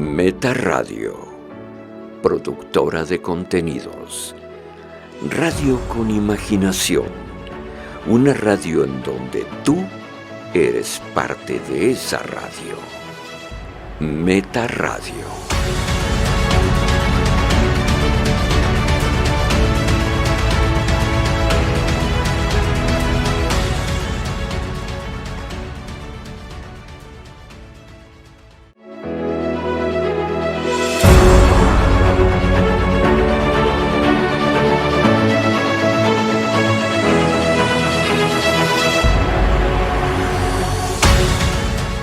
Meta Radio, productora de contenidos. Radio con imaginación. Una radio en donde tú eres parte de esa radio. Meta Radio.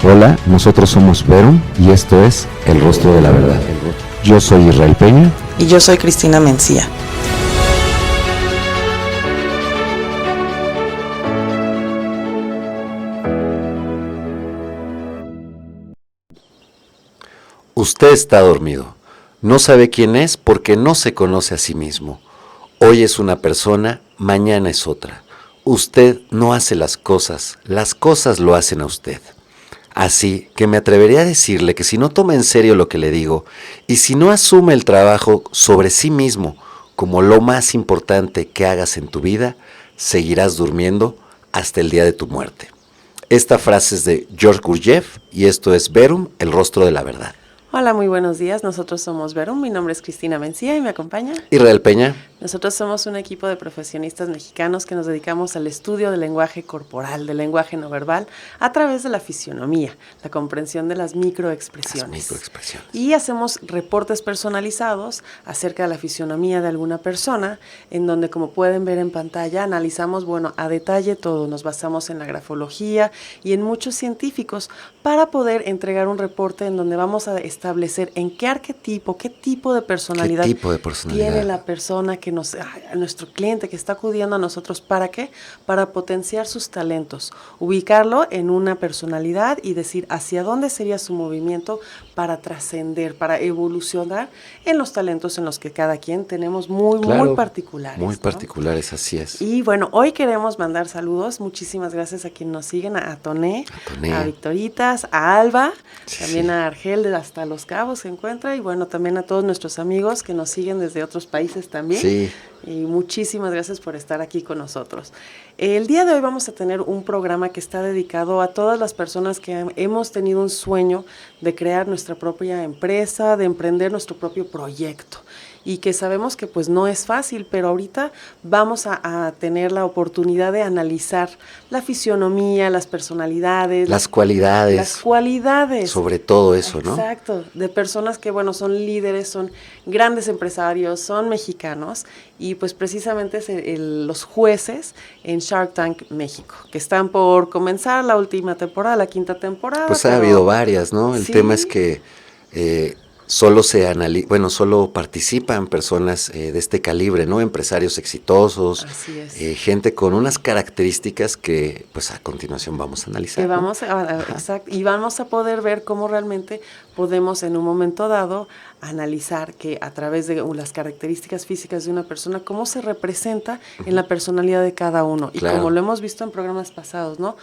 Hola, nosotros somos Verum y esto es El Rostro de la Verdad. Yo soy Israel Peña. Y yo soy Cristina Mencía. Usted está dormido. No sabe quién es porque no se conoce a sí mismo. Hoy es una persona, mañana es otra. Usted no hace las cosas lo hacen a usted. Así que me atrevería a decirle que si no toma en serio lo que le digo y si no asume el trabajo sobre sí mismo como lo más importante que hagas en tu vida, seguirás durmiendo hasta el día de tu muerte. Esta frase es de George Gurdjieff y esto es Verum, el rostro de la verdad. Hola, muy buenos días. Nosotros somos Verum. Mi nombre es Cristina Mencía y me acompaña Israel Peña. Nosotros somos un equipo de profesionistas mexicanos que nos dedicamos al estudio del lenguaje corporal, del lenguaje no verbal, a través de la fisionomía, la comprensión de las microexpresiones. Y hacemos reportes personalizados acerca de la fisionomía de alguna persona, en donde, como pueden ver en pantalla, analizamos, a detalle todo. Nos basamos en la grafología y en muchos científicos para poder entregar un reporte en donde vamos a establecer en qué arquetipo, qué tipo de personalidad tiene la persona que nuestro cliente que está acudiendo a nosotros. ¿Para qué? Para potenciar sus talentos, ubicarlo en una personalidad y decir hacia dónde sería su movimiento para trascender, para evolucionar en los talentos en los que cada quien tenemos muy particulares. Muy particulares, así es. Y hoy queremos mandar saludos. Muchísimas gracias a quienes nos siguen, a Toné, a Victoritas, a Alba, también a Argel de hasta Los Cabos se encuentra, y también a todos nuestros amigos que nos siguen desde otros países también. Sí. Y muchísimas gracias por estar aquí con nosotros. El día de hoy vamos a tener un programa que está dedicado a todas las personas que hemos tenido un sueño de crear nuestra propia empresa, de emprender nuestro propio proyecto. Y que sabemos que no es fácil, pero ahorita vamos a tener la oportunidad de analizar la fisionomía, las personalidades. Las cualidades. Las cualidades. Sobre todo eso, ¿no? Exacto, de personas que, son líderes, son grandes empresarios, son mexicanos, y precisamente los jueces en Shark Tank México, que están por comenzar la última temporada, la quinta temporada. Ha habido varias, ¿no? El tema es que solo participan personas de este calibre, ¿no? Empresarios exitosos, gente con unas características que a continuación vamos a analizar. Exacto, y vamos a poder ver cómo realmente podemos en un momento dado analizar que a través de las características físicas de una persona, cómo se representa en la personalidad de cada uno. Y como lo hemos visto en programas pasados, ¿no?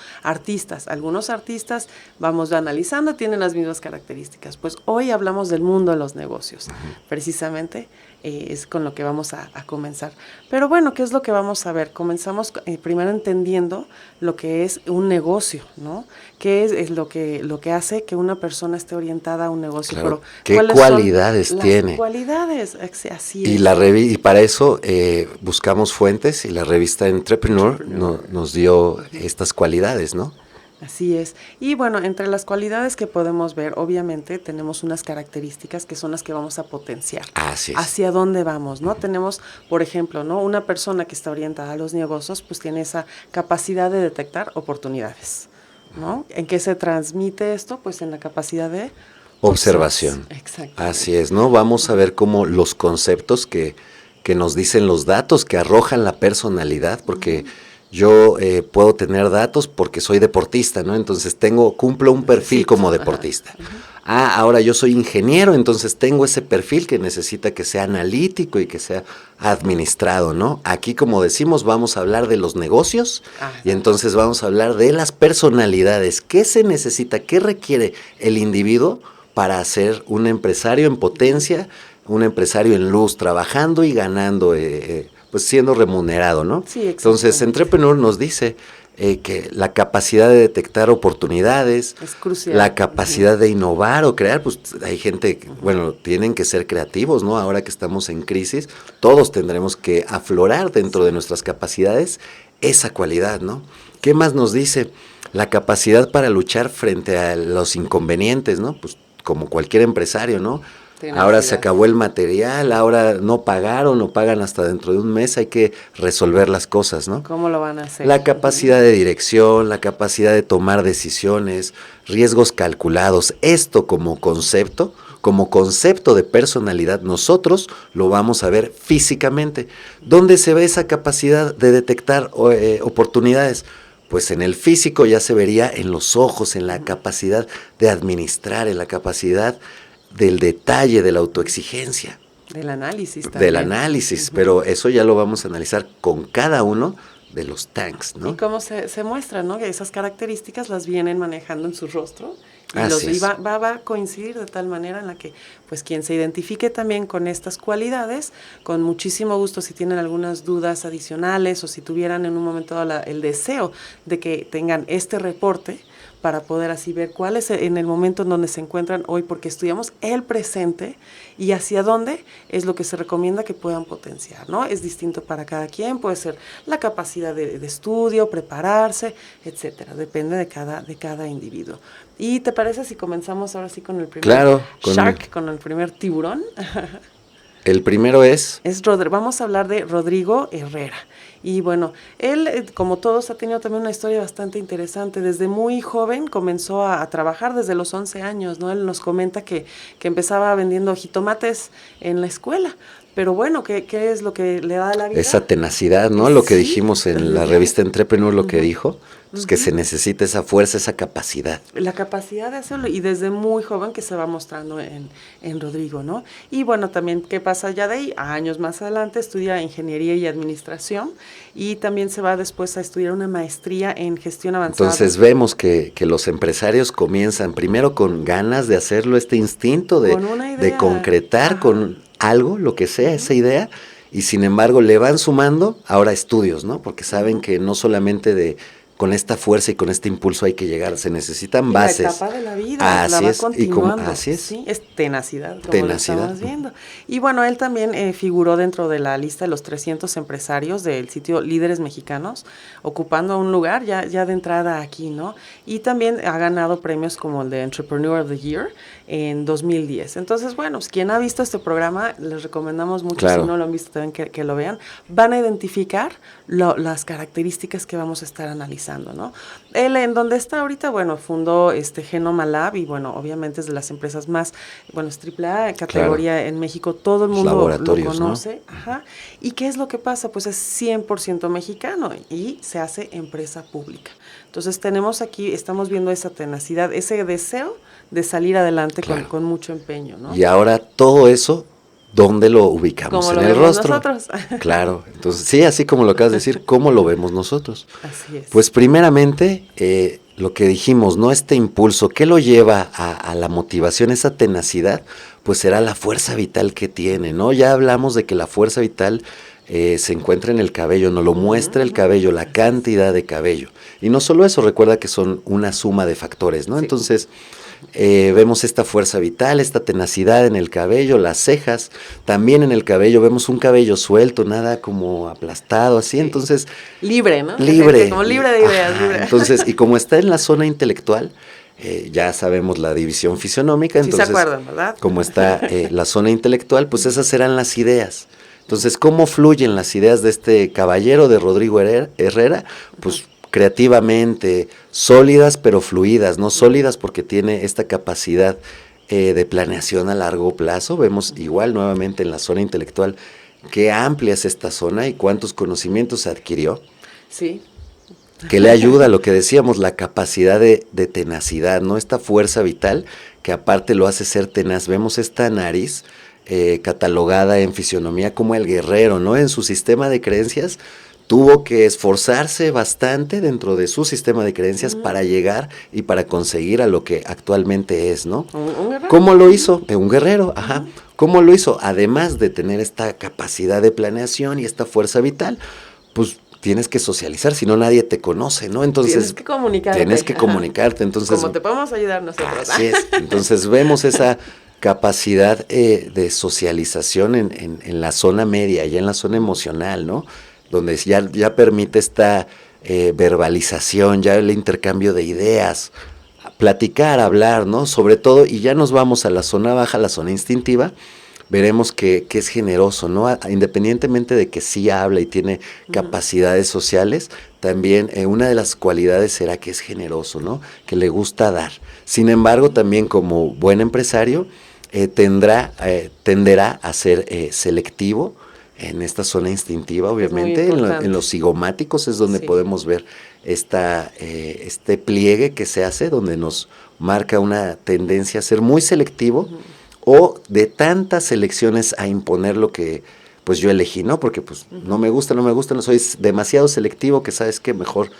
Algunos artistas vamos analizando, tienen las mismas características. Hoy hablamos del mundo de los negocios, precisamente. Es con lo que vamos a comenzar. Pero ¿qué es lo que vamos a ver? Comenzamos primero entendiendo lo que es un negocio, ¿no? ¿Qué es lo que hace que una persona esté orientada a un negocio? Claro. ¿Qué cualidades tiene? Las cualidades, así es. Y para eso buscamos fuentes y la revista Entrepreneur nos dio estas cualidades, ¿no? Así es. Y entre las cualidades que podemos ver, obviamente tenemos unas características que son las que vamos a potenciar. Así es. Hacia dónde vamos, ¿no? Tenemos, por ejemplo, ¿no? Una persona que está orientada a los negocios, tiene esa capacidad de detectar oportunidades, ¿no? ¿En qué se transmite esto? En la capacidad de observación. Exacto. Así es, ¿no? Vamos a ver cómo los conceptos que nos dicen los datos que arrojan la personalidad, porque yo puedo tener datos porque soy deportista, ¿no? Entonces cumplo un perfil como deportista. Ahora yo soy ingeniero, entonces tengo ese perfil que necesita que sea analítico y que sea administrado, ¿no? Aquí, como decimos, vamos a hablar de los negocios y entonces vamos a hablar de las personalidades. ¿Qué se necesita? ¿Qué requiere el individuo para ser un empresario en potencia, un empresario en luz, trabajando y ganando, pues siendo remunerado, ¿no? Sí, entonces, Entrepreneur nos dice que la capacidad de detectar oportunidades, es crucial. La capacidad de innovar o crear, pues hay gente, bueno, tienen que ser creativos, ¿no? Ahora que estamos en crisis, todos tendremos que aflorar dentro de nuestras capacidades esa cualidad, ¿no? ¿Qué más nos dice? La capacidad para luchar frente a los inconvenientes, ¿no? Pues como cualquier empresario, ¿no? Ahora se acabó el material, ahora no pagaron o pagan hasta dentro de un mes, hay que resolver las cosas, ¿no? ¿Cómo lo van a hacer? La capacidad de dirección, la capacidad de tomar decisiones, riesgos calculados, esto como concepto de personalidad, nosotros lo vamos a ver físicamente. ¿Dónde se ve esa capacidad de detectar oportunidades? Pues en el físico ya se vería en los ojos, en la capacidad de administrar, en la capacidad del detalle, de la autoexigencia. Del análisis también. Del análisis, pero eso ya lo vamos a analizar con cada uno de los tanks, ¿no? Y cómo se muestra, ¿no? Que esas características las vienen manejando en su rostro y va a coincidir de tal manera en la que, pues, quien se identifique también con estas cualidades, con muchísimo gusto, si tienen algunas dudas adicionales o si tuvieran en un momento dado el deseo de que tengan este reporte, para poder así ver cuál es en el momento en donde se encuentran hoy, porque estudiamos el presente y hacia dónde es lo que se recomienda que puedan potenciar, ¿no? Es distinto para cada quien, puede ser la capacidad de estudio, prepararse, etcétera, depende de cada individuo. ¿Y te parece si comenzamos ahora sí con el primer con el primer tiburón? El primero es vamos a hablar de Rodrigo Herrera. Y bueno, él, como todos, ha tenido también una historia bastante interesante. Desde muy joven comenzó a trabajar, desde los 11 años, ¿no? Él nos comenta que empezaba vendiendo jitomates en la escuela. Pero bueno, ¿qué es lo que le da la vida? Esa tenacidad, ¿no? Lo que dijimos en la revista Entrepreneur, lo que dijo, pues que se necesita esa fuerza, esa capacidad. La capacidad de hacerlo, y desde muy joven que se va mostrando en Rodrigo, ¿no? Y bueno, también, ¿qué pasa ya de ahí? Años más adelante estudia Ingeniería y Administración, y también se va después a estudiar una maestría en Gestión Avanzada. Entonces vemos que los empresarios comienzan primero con ganas de hacerlo, este instinto de concretar con algo, lo que sea, esa idea, y sin embargo le van sumando ahora estudios, ¿no? Porque saben que no solamente con esta fuerza y con este impulso hay que llegar, se necesitan bases. La etapa de la vida, así la va es, continuando. Así es. Sí, es tenacidad, como lo estamos viendo. Y bueno, él también figuró dentro de la lista de los 300 empresarios del sitio Líderes Mexicanos, ocupando un lugar ya de entrada aquí, ¿no? Y también ha ganado premios como el de Entrepreneur of the Year en 2010. Entonces, bueno, pues, quien ha visto este programa, les recomendamos mucho, claro. Si no lo han visto también que lo vean, van a identificar las características que vamos a estar analizando, ¿no? Él, en donde está ahorita, bueno, fundó Genoma Lab y, bueno, obviamente es de las empresas más, bueno, es AAA categoría en México, todo el mundo lo conoce. ¿No? Ajá. ¿Y qué es lo que pasa? Pues es 100% mexicano y se hace empresa pública. Entonces tenemos aquí, estamos viendo esa tenacidad, ese deseo de salir adelante, claro. con mucho empeño, ¿no? Y ahora todo eso, ¿dónde lo ubicamos? ¿Cómo en lo el rostro. Nosotros? Claro, entonces sí, así como lo acabas de decir, ¿cómo lo vemos nosotros? Así es. Pues primeramente, lo que dijimos, ¿no? Este impulso, ¿qué lo lleva a la motivación, esa tenacidad? Pues será la fuerza vital que tiene, ¿no? Ya hablamos de que la fuerza vital se encuentra en el cabello, nos lo muestra el cabello, la cantidad de cabello. Y no solo eso, recuerda que son una suma de factores, ¿no? Sí. Entonces, vemos esta fuerza vital, esta tenacidad en el cabello, las cejas, también en el cabello vemos un cabello suelto, nada como aplastado, así, sí. Entonces... Libre, ¿no? Libre. Como libre de ideas. Libre. Entonces, y como está en la zona intelectual, ya sabemos la división fisionómica, entonces... Sí se acuerdan, ¿verdad? Como está la zona intelectual, pues esas serán las ideas. Entonces, ¿cómo fluyen las ideas de este caballero de Rodrigo Herrera? Pues creativamente, sólidas pero fluidas, no sólidas porque tiene esta capacidad de planeación a largo plazo. Vemos igual nuevamente en la zona intelectual qué amplia es esta zona y cuántos conocimientos adquirió. Sí. Que le ayuda a lo que decíamos, la capacidad de tenacidad, ¿no? Esta fuerza vital que aparte lo hace ser tenaz. Vemos esta nariz catalogada en fisionomía como el guerrero, ¿no? En su sistema de creencias, tuvo que esforzarse bastante dentro de su sistema de creencias para llegar y para conseguir a lo que actualmente es, ¿no? Un guerrero. ¿Cómo lo hizo? Un guerrero, ajá. ¿Cómo lo hizo? Además de tener esta capacidad de planeación y esta fuerza vital, pues tienes que socializar, si no nadie te conoce, ¿no? Entonces tienes que comunicarte. Entonces, ¿cómo te podemos ayudar nosotros? Así es. Entonces vemos esa capacidad de socialización en la zona media, ya en la zona emocional, ¿no? Donde ya permite esta verbalización, ya el intercambio de ideas, platicar, hablar, ¿no? Sobre todo, y ya nos vamos a la zona baja, la zona instintiva, veremos que es generoso, ¿no? Independientemente de que sí habla y tiene capacidades sociales, también una de las cualidades será que es generoso, ¿no? Que le gusta dar. Sin embargo, también como buen empresario, tenderá a ser selectivo en esta zona instintiva, obviamente, en los cigomáticos es donde podemos ver este pliegue que se hace, donde nos marca una tendencia a ser muy selectivo o de tantas elecciones a imponer lo que pues yo elegí, ¿no? Porque pues no me gusta, no soy demasiado selectivo que sabes que mejor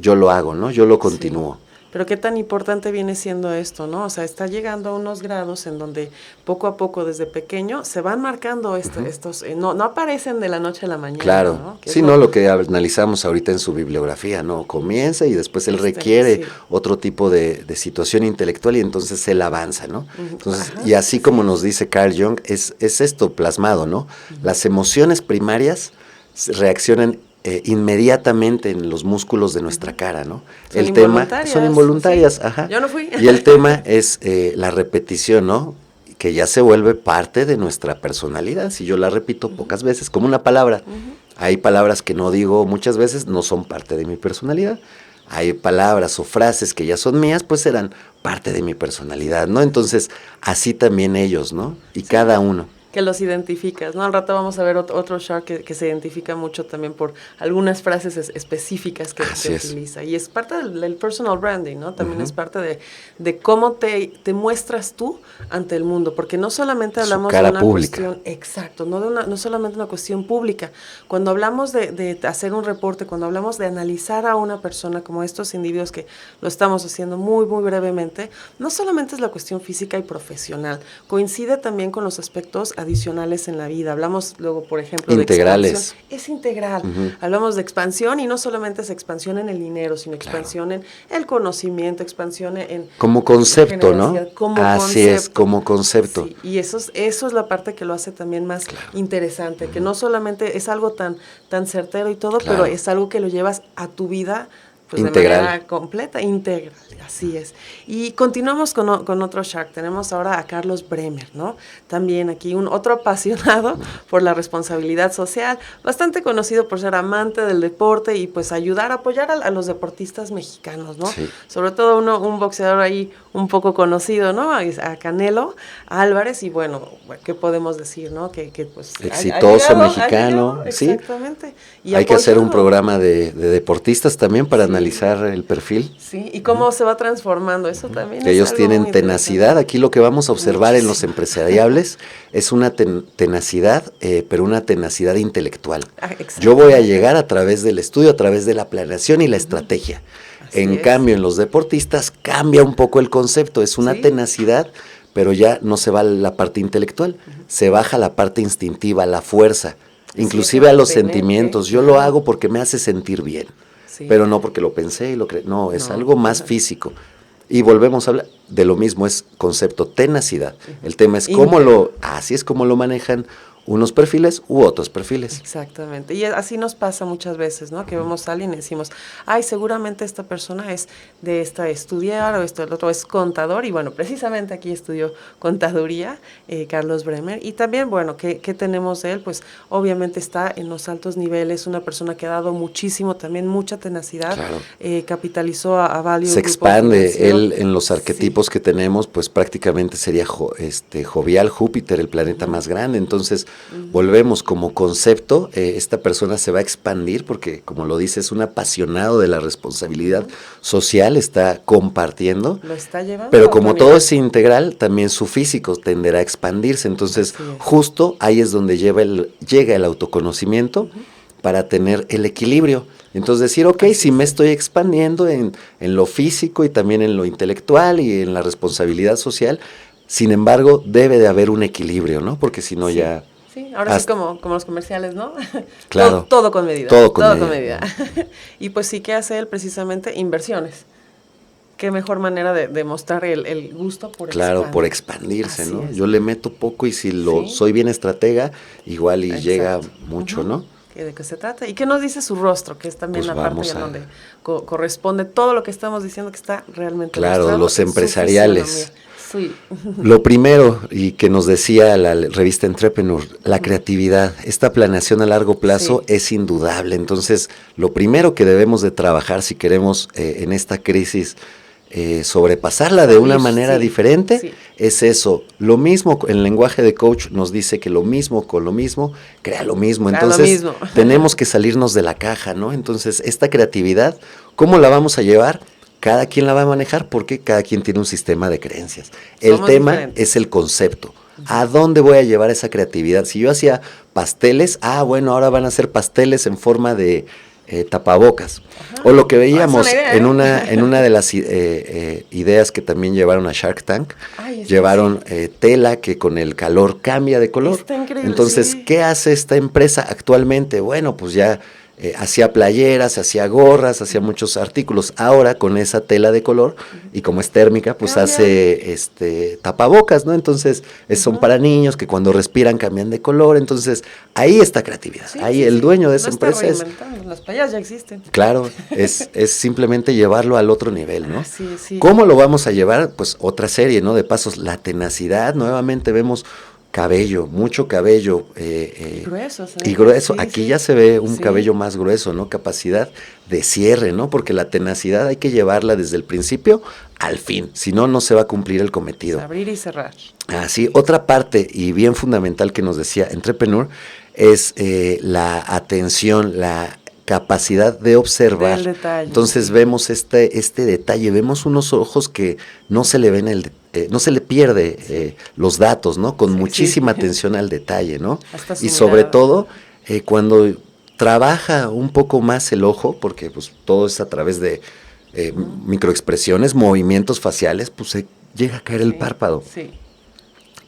yo lo hago, ¿no? Yo lo continúo. Sí. Pero qué tan importante viene siendo esto, ¿no? O sea, está llegando a unos grados en donde poco a poco, desde pequeño, se van marcando estos, no aparecen de la noche a la mañana. Claro, ¿no? Sí, no lo que analizamos ahorita en su bibliografía, ¿no? Comienza y después él requiere otro tipo de situación intelectual y entonces él avanza, ¿no? Entonces, y así como nos dice Carl Jung, es esto plasmado, ¿no? Las emociones primarias reaccionan inmediatamente en los músculos de nuestra cara, ¿no? Son involuntarias, ajá. Yo no fui. Y el tema es la repetición, ¿no? Que ya se vuelve parte de nuestra personalidad. Si yo la repito pocas veces, como una palabra. Hay palabras que no digo muchas veces, no son parte de mi personalidad. Hay palabras o frases que ya son mías, pues serán parte de mi personalidad, ¿no? Entonces, así también ellos, ¿no? Y cada uno. Que los identificas, ¿no? Al rato vamos a ver otro shark que se identifica mucho también por algunas frases específicas que utiliza. Y es parte del personal branding, ¿no? También es parte de cómo te muestras tú ante el mundo, porque no solamente hablamos de una cuestión, exacto, no solamente una cuestión pública. Cuando hablamos de hacer un reporte, cuando hablamos de analizar a una persona como estos individuos que lo estamos haciendo muy, muy brevemente, no solamente es la cuestión física y profesional, coincide también con los aspectos adicionales en la vida. Hablamos luego, por ejemplo, integrales. De expansión. Es integral. Hablamos de expansión y no solamente es expansión en el dinero, sino expansión en el conocimiento, expansión en... Como concepto, ¿no? Así es, como concepto. Sí, y eso es la parte que lo hace también más interesante, que no solamente es algo tan certero y todo, pero es algo que lo llevas a tu vida pues integral. De manera completa, integral, así es. Y continuamos con otro Shark. Tenemos ahora a Carlos Bremer, ¿no? También aquí otro apasionado por la responsabilidad social, bastante conocido por ser amante del deporte y pues apoyar a los deportistas mexicanos, ¿no? Sí. Sobre todo un boxeador ahí un poco conocido, ¿no? A Canelo Álvarez y bueno, ¿qué podemos decir, no? Que pues exitoso mexicano, sí. Exactamente. Y hay que hacer un programa de deportistas también para analizar el perfil. Sí, y cómo se va transformando, eso también que ellos tienen tenacidad, aquí lo que vamos a observar en los empresariables es una tenacidad, pero una tenacidad intelectual. Yo voy a llegar a través del estudio, a través de la planeación y la estrategia. En cambio, en los deportistas cambia un poco el concepto, es una tenacidad, pero ya no se va la parte intelectual, se baja la parte instintiva, la fuerza, inclusive a los sentimientos. Yo lo hago porque me hace sentir bien. Sí. Pero no porque lo pensé y lo creí, no, es algo más físico. Y volvemos a hablar de lo mismo, es concepto tenacidad. El tema es así es como lo manejan unos perfiles u otros perfiles. Exactamente, y así nos pasa muchas veces, ¿no? Que vemos a alguien y decimos, ay, seguramente esta persona es de estudiar o el otro es contador, y bueno, precisamente aquí estudió contaduría, Carlos Bremer, y también, bueno, ¿qué tenemos de él? Pues obviamente está en los altos niveles, una persona que ha dado muchísimo, también mucha tenacidad, capitalizó a Value. Se expande, él en los arquetipos que tenemos, pues prácticamente sería jovial, Júpiter, el planeta más grande, entonces volvemos como concepto, esta persona se va a expandir porque, como lo dice, es un apasionado de la responsabilidad social, está compartiendo, lo está llevando, pero como todo es integral, también su físico tenderá a expandirse, entonces justo ahí es donde llega el autoconocimiento, para tener el equilibrio. Entonces decir, ok, si me estoy expandiendo en lo físico y también en lo intelectual y en la responsabilidad social, sin embargo, debe de haber un equilibrio, ¿no? Porque si no ya... Sí, ahora sí como los comerciales, ¿no? Claro. Todo con medida. Todo con medida. Y pues sí que hace él precisamente inversiones. Qué mejor manera de mostrar el gusto por Claro, por expandirse, así, ¿no? Es. Yo le meto poco y si soy bien estratega, igual y llega mucho, ¿no? ¿De qué se trata? ¿Y qué nos dice su rostro? Que es también la parte en donde corresponde todo lo que estamos diciendo que está realmente claro, los empresariales. Sí. Lo primero, y que nos decía la revista Entrepreneur, la creatividad, esta planeación a largo plazo es indudable. Entonces, lo primero que debemos de trabajar si queremos en esta crisis sobrepasarla de una manera diferente, es eso. Lo mismo, el lenguaje de coach nos dice que lo mismo con lo mismo, crea lo mismo. Entonces, tenemos que salirnos de la caja, ¿no? Entonces, esta creatividad, ¿cómo la vamos a llevar? Cada quien la va a manejar porque cada quien tiene un sistema de creencias. El tema es el concepto. ¿A dónde voy a llevar esa creatividad? Si yo hacía pasteles, bueno, ahora van a ser pasteles en forma de tapabocas. Ajá. O lo que veíamos en una de las ideas que también llevaron a Shark Tank, llevaron tela que con el calor cambia de color. Está increíble. Entonces, ¿qué hace esta empresa actualmente? Bueno, pues ya hacía playeras, hacía gorras, hacía muchos artículos. Ahora con esa tela de color y como es térmica, pues hace tapabocas, ¿no? Entonces son para niños que cuando respiran cambian de color. Entonces ahí está creatividad. Ahí el dueño de esa empresa es... Las playas ya existen. Claro, es simplemente llevarlo al otro nivel, ¿no? ¿Cómo lo vamos a llevar? Pues otra serie, ¿no? De pasos. La tenacidad, nuevamente vemos cabello, mucho cabello. Y grueso. Aquí ya se ve un cabello más grueso, ¿no? Capacidad de cierre, ¿no? Porque la tenacidad hay que llevarla desde el principio al fin, si no, no se va a cumplir el cometido. Abrir y cerrar. Así, otra parte y bien fundamental que nos decía Entrepreneur es la atención, la capacidad de observar. Entonces vemos este detalle, vemos unos ojos que no se le ven no se le pierde los datos, ¿no? Con muchísima atención al detalle, ¿no? Y sobre todo cuando trabaja un poco más el ojo, porque pues todo es a través de microexpresiones, movimientos faciales, pues se llega a caer el párpado.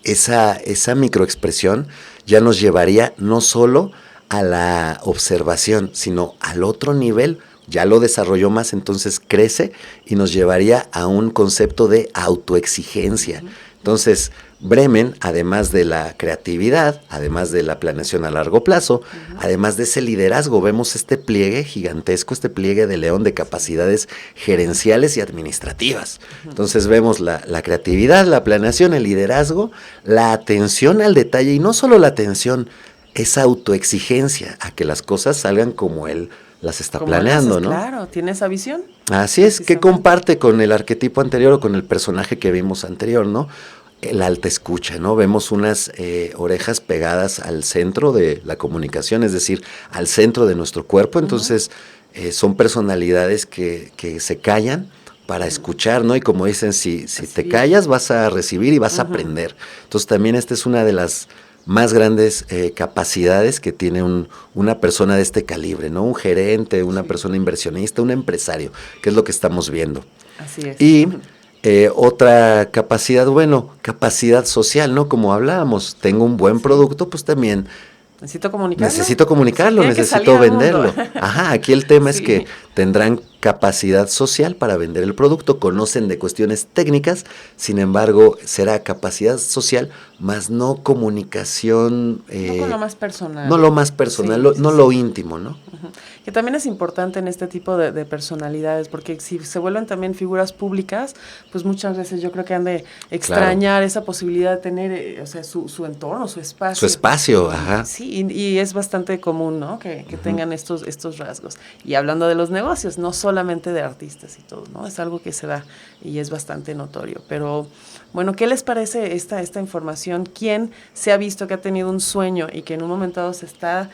Esa microexpresión ya nos llevaría no solo a la observación, sino al otro nivel, ya lo desarrolló más, entonces crece y nos llevaría a un concepto de autoexigencia. Entonces, Bremen, además de la creatividad, además de la planeación a largo plazo, además de ese liderazgo, vemos este pliegue gigantesco, este pliegue de león de capacidades gerenciales y administrativas. Entonces vemos la creatividad, la planeación, el liderazgo, la atención al detalle, y no solo la atención, esa autoexigencia a que las cosas salgan como él las está planeando, ¿no? Claro, tiene esa visión. Así es, que comparte con el arquetipo anterior o con el personaje que vimos anterior, ¿no? La alta escucha, ¿no? Vemos unas orejas pegadas al centro de la comunicación, es decir, al centro de nuestro cuerpo. Entonces, son personalidades que se callan para escuchar, ¿no? Y como dicen, si te callas vas a recibir y vas a aprender. Entonces, también esta es una de las más grandes capacidades que tiene una persona de este calibre, ¿no? Un gerente, una persona inversionista, un empresario, que es lo que estamos viendo. Así es. Y otra capacidad, capacidad social, ¿no? Como hablábamos, tengo un buen producto, pues también necesito comunicarlo, necesito venderlo. Ajá, aquí el tema es que tendrán capacidad social para vender el producto, conocen de cuestiones técnicas, sin embargo, será capacidad social, más no comunicación. No con lo más personal. No lo más personal, no lo íntimo, ¿no? Que también es importante en este tipo de personalidades, porque si se vuelven también figuras públicas, pues muchas veces yo creo que han de extrañar esa posibilidad de tener, su entorno, su espacio. Su espacio, ajá. Sí, y es bastante común, ¿no? Que tengan estos rasgos. Y hablando de los negocios, no solamente de artistas y todo, ¿no? Es algo que se da y es bastante notorio. Pero, bueno, ¿qué les parece esta información? ¿Quién se ha visto que ha tenido un sueño y que en un momento dado se está,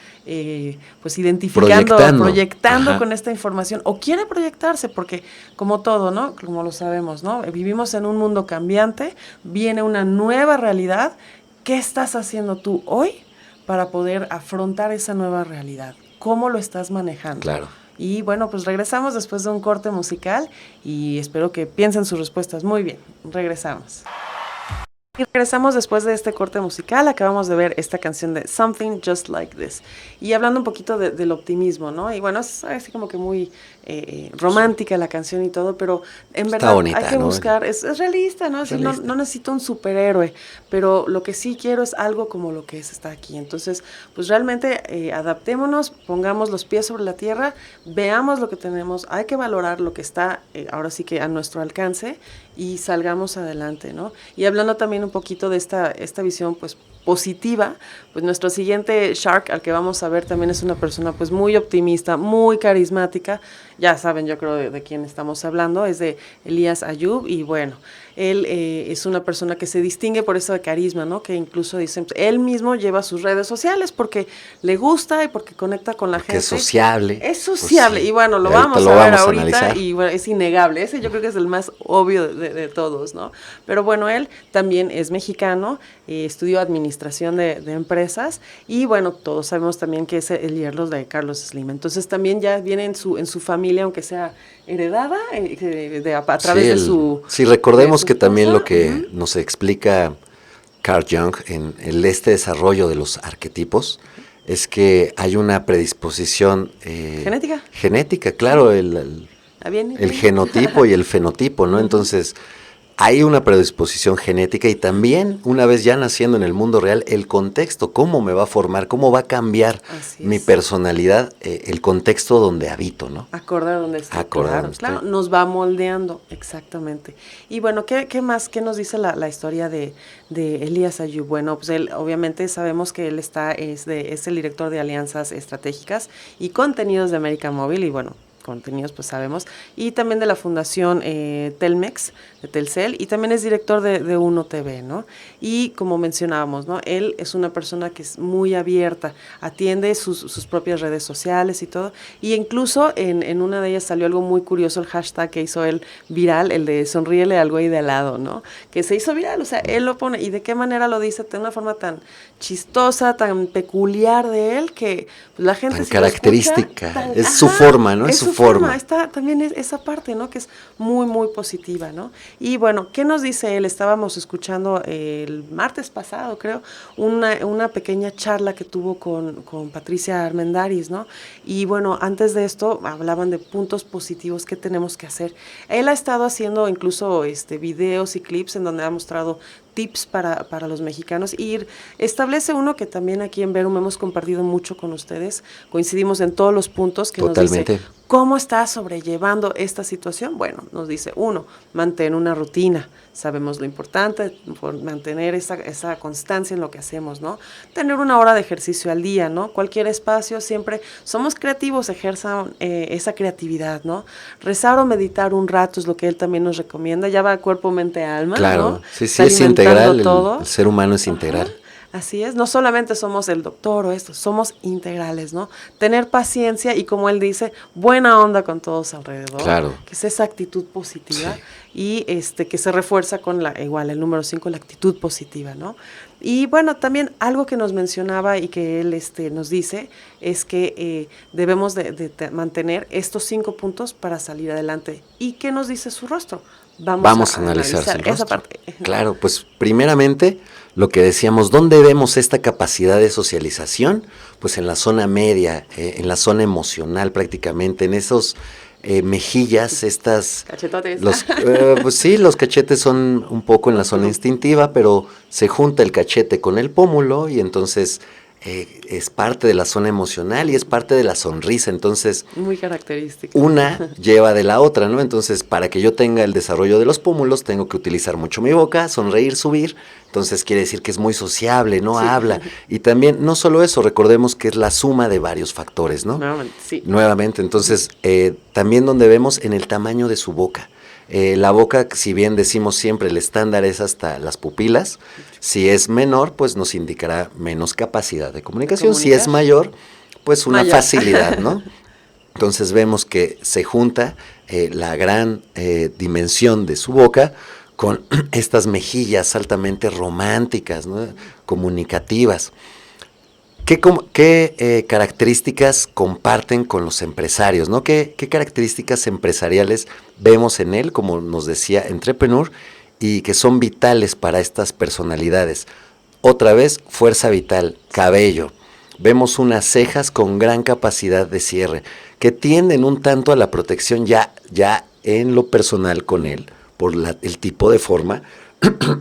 pues, proyectando con esta información, o quiere proyectarse? Porque, como todo, ¿no? Como lo sabemos, ¿no? Vivimos en un mundo cambiante, viene una nueva realidad. ¿Qué estás haciendo tú hoy para poder afrontar esa nueva realidad? cómo lo estás manejando. Claro. Y bueno, pues regresamos después de un corte musical y espero que piensen sus respuestas. Muy bien, regresamos. Y regresamos después de este corte musical. Acabamos de ver esta canción de Something Just Like This. Y hablando un poquito del optimismo, ¿no? Y bueno, es así como que muy romántica la canción y todo, pero en verdad bonita, hay que buscar, es realista, ¿no? Realista. No necesito un superhéroe, pero lo que sí quiero es algo como lo que está aquí. Entonces, pues realmente adaptémonos, pongamos los pies sobre la tierra, veamos lo que tenemos, hay que valorar lo que está ahora sí que a nuestro alcance y salgamos adelante, ¿no? Y hablando también un poquito de esta visión, pues, positiva, pues nuestro siguiente Shark al que vamos a ver también es una persona pues muy optimista, muy carismática, ya saben yo creo de quién estamos hablando, es de Elías Ayub y bueno, él es una persona que se distingue por eso de carisma, ¿no? Que incluso dicen, él mismo lleva sus redes sociales porque le gusta y porque conecta con la gente. Es sociable. Es sociable, pues sí. Y bueno, lo vamos a ver ahorita y bueno, es innegable, ese yo creo que es el más obvio de todos, ¿no? Pero bueno, él también es mexicano, estudió administración de empresas y bueno, todos sabemos también que es el yerno de Carlos Slim, entonces también ya viene en su familia, aunque sea heredada a través de su... Sí, recordemos que también lo que nos explica Carl Jung en este desarrollo de los arquetipos es que hay una predisposición... Genética, claro, el genotipo y el fenotipo, ¿no? Entonces... hay una predisposición genética y también, una vez ya naciendo en el mundo real, el contexto, cómo me va a formar, cómo va a cambiar mi personalidad, el contexto donde habito, ¿no? Acorde a donde está. Claro, nos va moldeando, exactamente. Y bueno, ¿qué más? ¿Qué nos dice la historia de Elías Ayub? Bueno, pues él, obviamente sabemos que él es el director de alianzas estratégicas y contenidos de América Móvil y bueno, contenidos pues sabemos, y también de la fundación Telmex, de Telcel, y también es director de Uno TV, ¿no? Y como mencionábamos, ¿no? Él es una persona que es muy abierta, atiende sus propias redes sociales y todo, y incluso en una de ellas salió algo muy curioso, el hashtag que hizo él viral, el de sonríele algo ahí de lado, ¿no? Que se hizo viral, o sea, él lo pone, y de qué manera lo dice, de una forma tan chistosa, tan peculiar de él, que pues, la gente... Tan característica, es su forma, ¿no? Es su forma. Está también esa parte, ¿no? Que es muy, muy positiva, ¿no? Y bueno, ¿qué nos dice él? Estábamos escuchando el martes pasado, creo, una pequeña charla que tuvo con Patricia Armendáriz, ¿no? Y bueno, antes de esto hablaban de puntos positivos que tenemos que hacer. Él ha estado haciendo incluso videos y clips en donde ha mostrado tips para los mexicanos y establece uno que también aquí en Verum hemos compartido mucho con ustedes, coincidimos en todos los puntos que Totalmente. Nos dice cómo está sobrellevando esta situación. Bueno, nos dice, 1, mantén una rutina, sabemos lo importante, mantener esa constancia en lo que hacemos, ¿no? Tener una hora de ejercicio al día, ¿no? Cualquier espacio, siempre somos creativos, ejerzan esa creatividad, ¿no? Rezar o meditar un rato es lo que él también nos recomienda, ya va cuerpo, mente, alma, claro, ¿no? Sí, es integral, el ser humano es integral. Así es, no solamente somos el doctor o esto, somos integrales, ¿no? Tener paciencia y como él dice, buena onda con todos alrededor. Claro. Que es esa actitud positiva y que se refuerza con el número 5, la actitud positiva, ¿no? Y bueno, también algo que nos mencionaba y que él nos dice es que debemos de mantener estos 5 puntos para salir adelante. ¿Y qué nos dice su rostro? Vamos a analizar su rostro. Esa parte. Claro, pues primeramente lo que decíamos, ¿dónde vemos esta capacidad de socialización? Pues en la zona media, en la zona emocional prácticamente, en esos mejillas, cachetotes. Pues sí, los cachetes son un poco en la zona instintiva, pero se junta el cachete con el pómulo y entonces es parte de la zona emocional y es parte de la sonrisa, entonces... muy característica. Una lleva de la otra, ¿no? Entonces, para que yo tenga el desarrollo de los pómulos, tengo que utilizar mucho mi boca, sonreír, subir, entonces quiere decir que es muy sociable, ¿no? Sí. Habla. Y también, no solo eso, recordemos que es la suma de varios factores, ¿no? Nuevamente, entonces, también donde vemos en el tamaño de su boca. La boca, si bien decimos siempre el estándar es hasta las pupilas, si es menor, pues nos indicará menos capacidad de comunicación, si es mayor, pues una facilidad, ¿no? Entonces vemos que se junta la gran dimensión de su boca con estas mejillas altamente románticas, ¿no? Comunicativas. ¿Qué características comparten con los empresarios, ¿no? ¿Qué características empresariales vemos en él, como nos decía, entrepreneur, y que son vitales para estas personalidades? Otra vez, fuerza vital, cabello. Vemos unas cejas con gran capacidad de cierre, que tienden un tanto a la protección ya en lo personal con él, por el tipo de forma,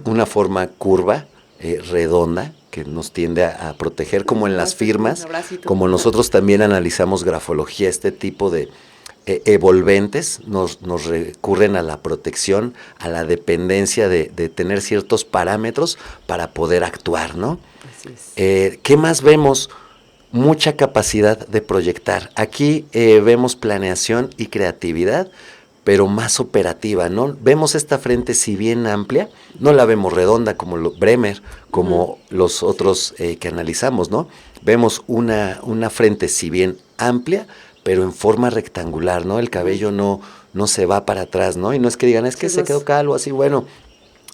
una forma curva, redonda, que nos tiende a proteger, como en las firmas, como nosotros también analizamos grafología, este tipo de evolventes nos recurren a la protección, a la dependencia de tener ciertos parámetros para poder actuar, ¿no? Así es. ¿Qué más vemos? Mucha capacidad de proyectar. Aquí vemos planeación y creatividad, pero más operativa, ¿no? Vemos esta frente, si bien amplia, no la vemos redonda como Bremer, como los otros que analizamos, ¿no? Vemos una frente, si bien amplia, pero en forma rectangular, ¿no? El cabello no se va para atrás, ¿no? Y no es que digan, es que se quedó calvo, así, bueno.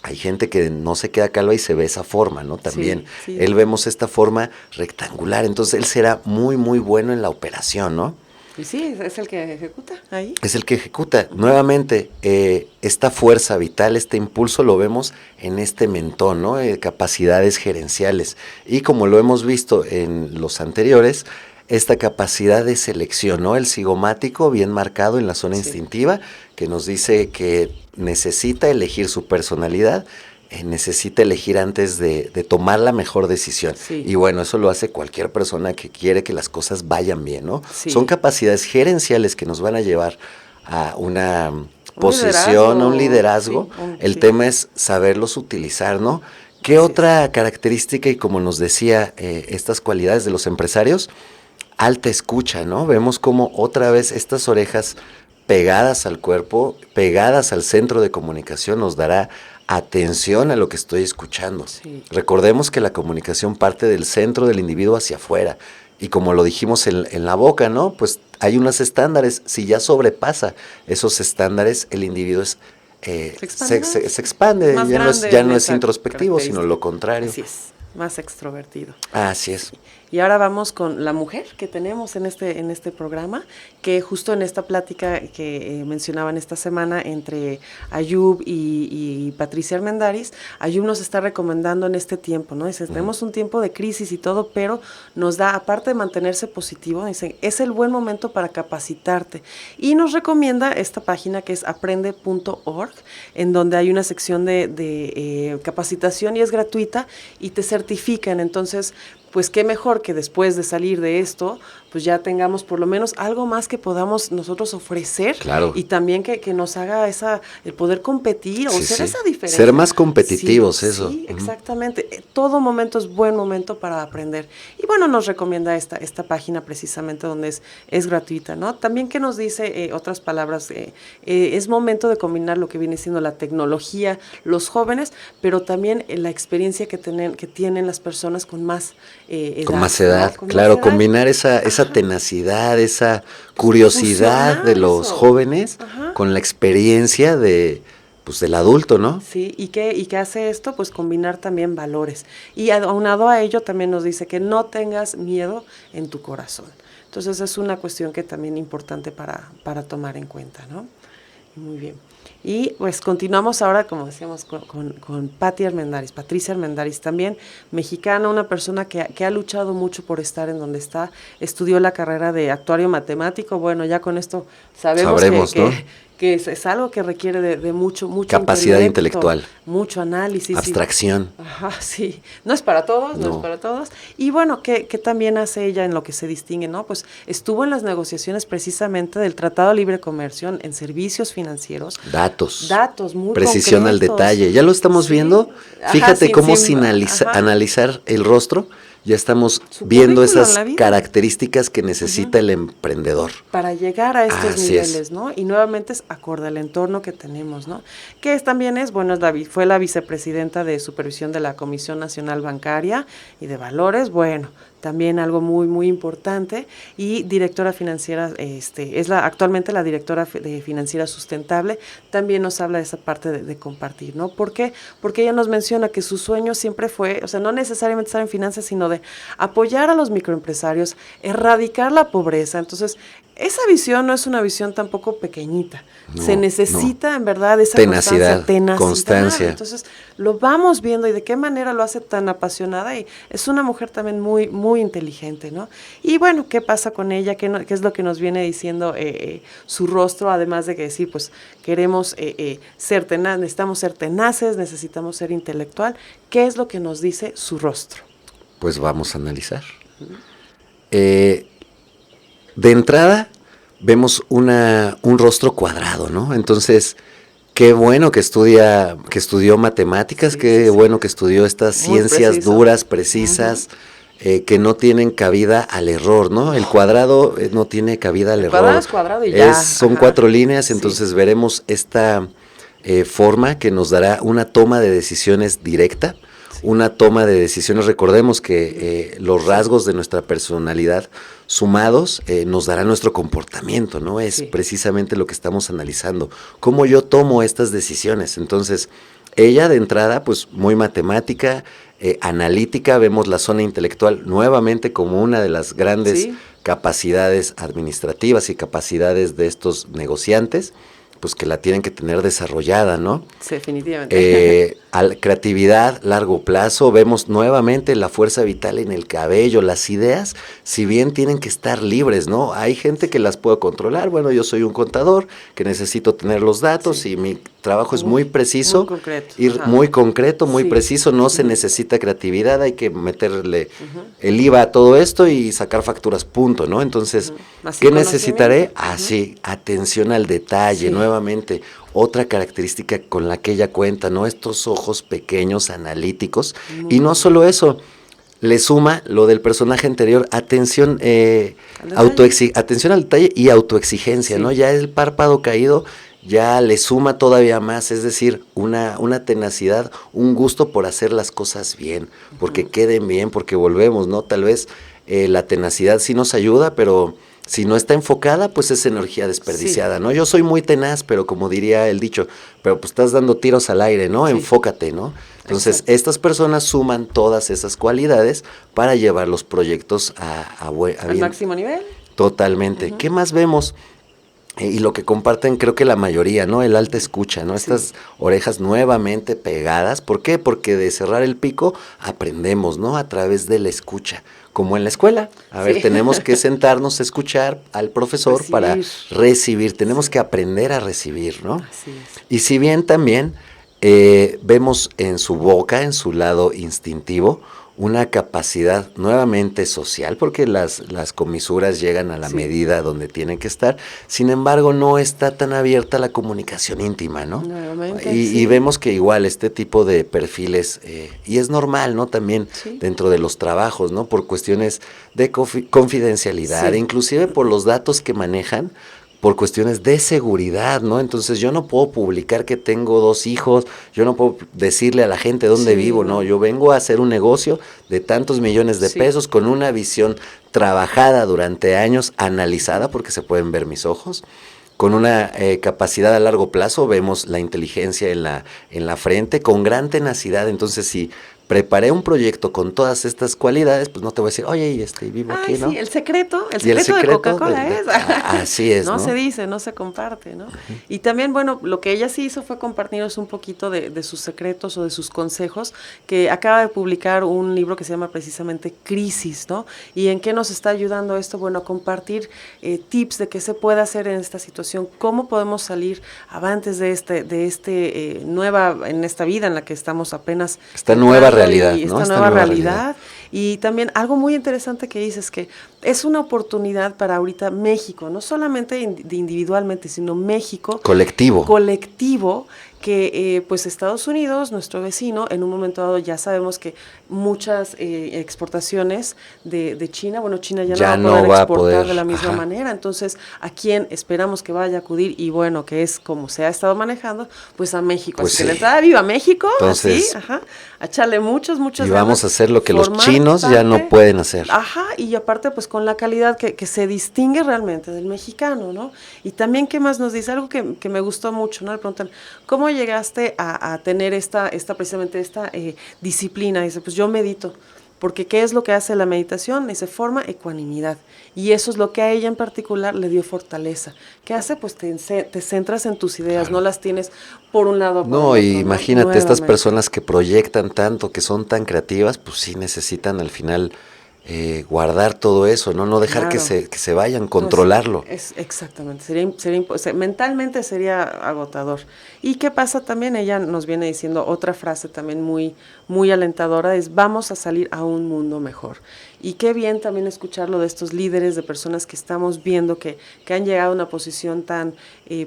Hay gente que no se queda calva y se ve esa forma, ¿no? También. Sí. Él vemos esta forma rectangular, entonces él será muy, muy bueno en la operación, ¿no? Y sí, es el que ejecuta ahí. Es el que ejecuta. Nuevamente, esta fuerza vital, este impulso lo vemos en este mentón, ¿no? Capacidades gerenciales. Y como lo hemos visto en los anteriores, esta capacidad de selección, ¿no? El cigomático bien marcado en la zona instintiva, que nos dice que necesita elegir su personalidad, necesita elegir antes de tomar la mejor decisión. Sí. Y bueno, eso lo hace cualquier persona que quiere que las cosas vayan bien, ¿no? Sí. Son capacidades gerenciales que nos van a llevar a una posición, a un liderazgo. Sí, El tema es saberlos utilizar, ¿no? ¿Qué otra característica, y como nos decía, estas cualidades de los empresarios? Alta escucha, ¿no? Vemos como otra vez estas orejas pegadas al cuerpo, pegadas al centro de comunicación, nos dará atención a lo que estoy escuchando. Sí. Recordemos que la comunicación parte del centro del individuo hacia afuera, y como lo dijimos en la boca, ¿no? Pues hay unos estándares, si ya sobrepasa esos estándares, el individuo se expande, ya no es introspectivo, sino lo contrario. Así es, más extrovertido. Así es. Y ahora vamos con la mujer que tenemos en este programa, que justo en esta plática que mencionaban esta semana entre Ayub y Patricia Armendáriz, Ayub nos está recomendando en este tiempo, ¿no? Dice, tenemos un tiempo de crisis y todo, pero nos da, aparte de mantenerse positivo, dicen, es el buen momento para capacitarte. Y nos recomienda esta página que es aprende.org, en donde hay una sección de capacitación y es gratuita y te certifican. Entonces, pues qué mejor que después de salir de esto, pues ya tengamos por lo menos algo más que podamos nosotros ofrecer. Claro. Y también que nos haga el poder competir o ser esa diferencia. Ser más competitivos, eso. Sí, exactamente. Todo momento es buen momento para aprender. Y bueno, nos recomienda esta página precisamente donde es gratuita, ¿no? También que nos dice otras palabras, es momento de combinar lo que viene siendo la tecnología, los jóvenes, pero también la experiencia que tienen las personas con más edad. Con más edad, ¿no? claro, combinar esa tenacidad, esa curiosidad de los jóvenes con la experiencia del adulto, ¿no? Sí, ¿y qué hace esto? Pues combinar también valores. Y aunado a ello también nos dice que no tengas miedo en tu corazón. Entonces es una cuestión que también es importante para tomar en cuenta, ¿no? Muy bien. Y pues continuamos ahora, como decíamos, con Patricia Armendáriz también, mexicana, una persona que ha luchado mucho por estar en donde está, estudió la carrera de actuario matemático, bueno, ya con esto sabremos ¿no? que es algo que requiere de mucho capacidad intelectual, mucho análisis, abstracción. Sí, no es para todos, no es para todos. Y bueno, ¿qué también hace ella en lo que se distingue, no? Pues estuvo en las negociaciones precisamente del Tratado de Libre Comercio en servicios financieros. Datos muy precisión concretos. Al detalle. Ya lo estamos viendo. Fíjate cómo sin analizar el rostro, ya estamos viendo esas características que necesita el emprendedor. Para llegar a estos niveles, ¿no? Y nuevamente es acorde al entorno que tenemos, ¿no? Que fue la vicepresidenta de supervisión de la Comisión Nacional Bancaria y de Valores, bueno, también algo muy, muy importante, y directora financiera, actualmente la directora de Financiera Sustentable, también nos habla de esa parte de compartir, ¿no? ¿Por qué? Porque ella nos menciona que su sueño siempre fue, o sea, no necesariamente estar en finanzas, sino de apoyar a los microempresarios, erradicar la pobreza. Entonces, esa visión no es una visión tampoco pequeñita. No, se necesita, en verdad, esa tenacidad, constancia. Entonces, lo vamos viendo y de qué manera lo hace tan apasionada. Y es una mujer también muy, muy inteligente, ¿no? Y bueno, ¿qué pasa con ella? ¿Qué es lo que nos viene diciendo su rostro? Además de que decir, pues, queremos ser tenaces, necesitamos ser tenaces, necesitamos ser intelectual. ¿Qué es lo que nos dice su rostro? Pues vamos a analizar. De entrada, vemos un rostro cuadrado, ¿no? Entonces, qué bueno que estudió matemáticas, qué bueno que estudió estas ciencias duras, precisas, que no tienen cabida al error, ¿no? El cuadrado no tiene cabida al error. El cuadrado es cuadrado y ya. Son 4 líneas, entonces veremos esta forma que nos dará una toma de decisiones directa. Una toma de decisiones, recordemos que los rasgos de nuestra personalidad sumados nos darán nuestro comportamiento, ¿no? Es precisamente lo que estamos analizando, cómo yo tomo estas decisiones. Entonces, ella de entrada, pues muy matemática, analítica, vemos la zona intelectual nuevamente como una de las grandes capacidades administrativas y capacidades de estos negociantes, pues que la tienen que tener desarrollada, ¿no? Sí, definitivamente. Creatividad, largo plazo, vemos nuevamente la fuerza vital en el cabello, las ideas, si bien tienen que estar libres, ¿no? Hay gente que las puede controlar, bueno, yo soy un contador que necesito tener los datos y mi trabajo es muy preciso, muy concreto, muy concreto, muy preciso, no se necesita creatividad, hay que meterle el IVA a todo esto y sacar facturas, punto, ¿no? Entonces, ¿qué necesitaré? Sí, atención al detalle, nuevamente, otra característica con la que ella cuenta, ¿no? Estos ojos pequeños, analíticos, y no solo eso, le suma lo del personaje anterior, atención al detalle y autoexigencia, ¿no? Ya el párpado caído ya le suma todavía más, es decir, una tenacidad, un gusto por hacer las cosas bien, porque queden bien, porque volvemos, ¿no? Tal vez la tenacidad sí nos ayuda, pero si no está enfocada, pues es energía desperdiciada, ¿no? Yo soy muy tenaz, pero como diría el dicho, pero pues estás dando tiros al aire, ¿no? Enfócate, ¿no? Entonces, estas personas suman todas esas cualidades para llevar los proyectos al máximo nivel. Totalmente. ¿Qué más vemos? Y lo que comparten creo que la mayoría, ¿no? El alta escucha, ¿no? Estas orejas nuevamente pegadas. ¿Por qué? Porque de cerrar el pico aprendemos, ¿no? A través de la escucha, como en la escuela. A ver, tenemos que sentarnos a escuchar al profesor para recibir. Tenemos que aprender a recibir, ¿no? Así es. Y si bien también vemos en su boca, en su lado instintivo, una capacidad nuevamente social, porque las comisuras llegan a la medida donde tienen que estar, sin embargo no está tan abierta la comunicación íntima, ¿no? Y vemos que igual este tipo de perfiles, y es normal, ¿no? También dentro de los trabajos, ¿no? Por cuestiones de confidencialidad, inclusive por los datos que manejan, por cuestiones de seguridad, ¿no? Entonces yo no puedo publicar que tengo 2 hijos, yo no puedo decirle a la gente dónde vivo, no, yo vengo a hacer un negocio de tantos millones de pesos con una visión trabajada durante años, analizada, porque se pueden ver mis ojos, con una capacidad a largo plazo, vemos la inteligencia en la frente, con gran tenacidad. Entonces si preparé un proyecto con todas estas cualidades, pues no te voy a decir, oye, vivo aquí, ¿no? Sí, el secreto de Coca-Cola es. Así es, ¿no? No se dice, no se comparte, ¿no? Y también, bueno, lo que ella sí hizo fue compartirnos un poquito de sus secretos o de sus consejos, que acaba de publicar un libro que se llama precisamente Crisis, ¿no? ¿Y en qué nos está ayudando esto? Bueno, a compartir tips de qué se puede hacer en esta situación, cómo podemos salir avantes de en esta vida en la que estamos apenas. Esta nueva realidad, y esta nueva realidad. Y también algo muy interesante que dices, que es una oportunidad para ahorita México, no solamente individualmente, sino México. Colectivo, que pues Estados Unidos, nuestro vecino, en un momento dado ya sabemos que muchas exportaciones de China, bueno, China ya no va a poder exportar de la misma manera, entonces ¿a quién esperamos que vaya a acudir? Y bueno, que es como se ha estado manejando, pues a México. Pues así que la entrada, viva México, entonces, a echarle muchas y vamos a hacer lo que los chinos ya no pueden hacer. Y aparte pues con la calidad que se distingue realmente del mexicano, ¿no? Y también, ¿qué más nos dice? Algo que me gustó mucho, ¿no? Le preguntan, ¿cómo llegaste a tener precisamente esta disciplina? Dice, pues yo medito. porque ¿qué es lo que hace la meditación? Dice, forma ecuanimidad, y eso es lo que a ella en particular le dio fortaleza. ¿Qué hace? Pues te centras en tus ideas, claro. No las tienes por un lado, por no, el otro, y imagínate, estas personas que proyectan tanto, que son tan creativas, pues sí necesitan al final guardar todo eso, no dejar, claro, que se vayan, controlarlo. Pues exactamente, mentalmente sería agotador. ¿Y qué pasa también? Ella nos viene diciendo otra frase también muy, muy alentadora, es vamos a salir a un mundo mejor. Y qué bien también escucharlo de estos líderes, de personas que estamos viendo que han llegado a una posición tan